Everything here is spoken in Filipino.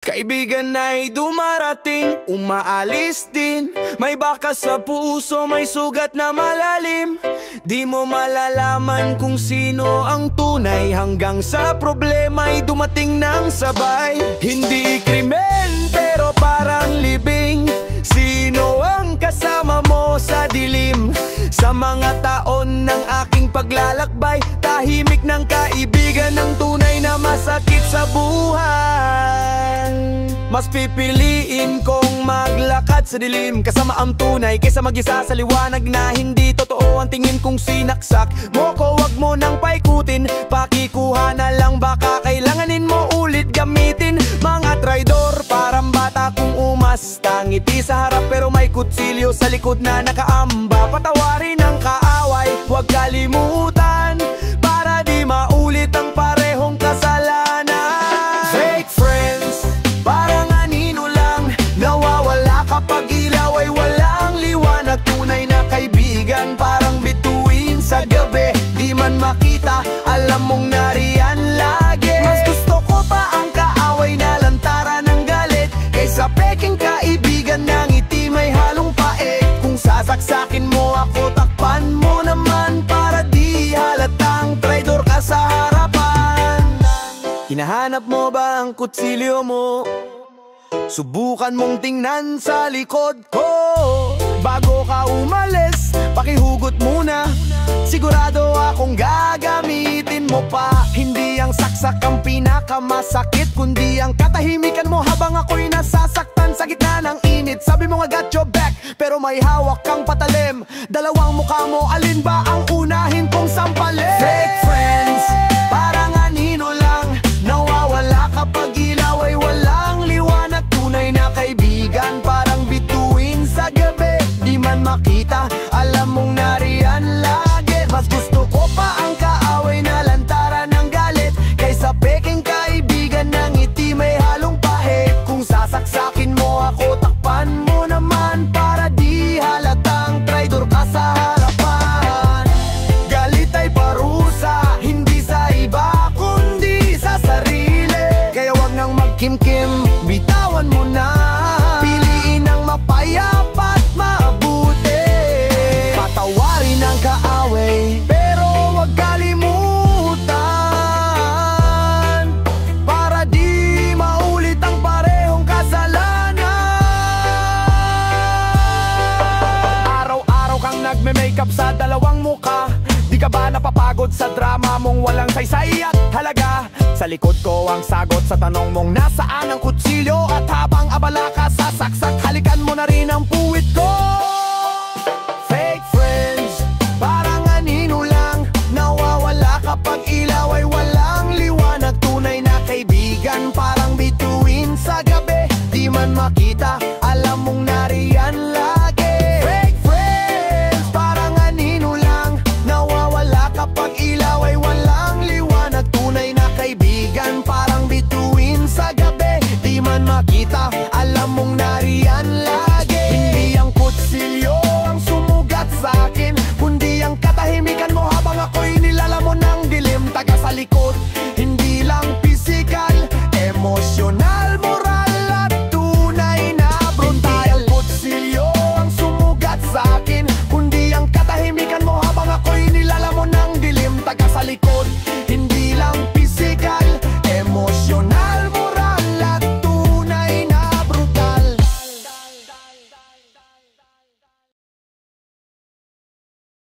Kaibigan ay dumarating, umaalis din. May bakas sa puso, may sugat na malalim. Di mo malalaman kung sino ang tunay, hanggang sa problema'y dumating ng sabay. Hindi krimen pero parang libing. Sino ang kasama mo sa dilim? Sa mga taon ng aking paglalakbay, tahimik ng kaibigan ang tunay na masakit sa buhay. Mas pipiliin kong maglakad sa dilim kasama ang tunay, kaysa mag-isa sa liwanag na hindi totoo ang tingin kong sinaksak mo ko. Wag mo nang paikutin, pakikuha na lang, baka kailanganin mo ulit gamitin. Mga traidor, parang bata kung umasta, ngiti sa harap pero may kutsilyo sa likod na nakaamba. Patawarin ang kaaway, huwag kalimutan, para di maulit ang parehong kasalanan. Fake friends, parang anino lang, nawawala kapag ilaw ay walang liwanag. Tunay na kaibigan, parang bituin sa gabi, di man makita, alam mong nariyan lagi. Mas gusto ko pa ang kaaway na lantaran ng galit, kaysa peking kaibigan na ngiti may halong paik. Kung sasaksakin mo ako, takpan mo naman, para di halatang traidor ka sa harapan. Hinahanap mo ba ang kutsilyo mo? Subukan mong tingnan sa likod ko. Bago ka umalis, pakihugot muna, sigurado akong gagamitin mo pa. Hindi ang saksak ang pinakamasakit, kundi ang katahimikan mo habang ako'y nasasaktan sa gitna ng init. Sabi mo nga got your back, pero may hawak kang patalim. Dalawang mukha mo, alin ba ang unahin kong sampalin? Fake friends, parang anino lang, nawawala kapag ilaw ay walang liwanag. Tunay na kaibigan, parang bituin sa gabi, di man makita, alam mong nariyan lagi. Mas gusto ko pa ang kaaway na lantaran ng galit, kaysa peking kaibigan na ngiti may halong pahit. Kung sasaksakin mo ako, takpan mo naman, para di halatang traidor ka sa harapan. Galit ay parusa, hindi sa iba kundi sa sarili, kaya wag nang magkimkim, bitawan mo na. Piliin ang mapayapa't mabuti. Patawarin ang kaaway, pero wag kalimutan, para di maulit ang parehong kasalanan. Araw-araw kang nagme-makeup sa dalawang muka, di ka ba napapagod sa drama mong walang saysay at halaga? Sa likod ko ang sagot sa tanong mong nasaan ang kutsilyo, at habang abala ka sa saksak, halikan mo na rin ang puwit ko. Fake friends, parang anino lang, nawawala kapag ilaw ay walang liwanag. Tunay na kaibigan, parang bituin sa gabi, di man makita, alam mong nariyan lagi. Fake friends, parang anino lang, nawawala kapag ilaw ay walang liwanag. Tunay na kaibigan, parang bituin sa gabi, di man makita,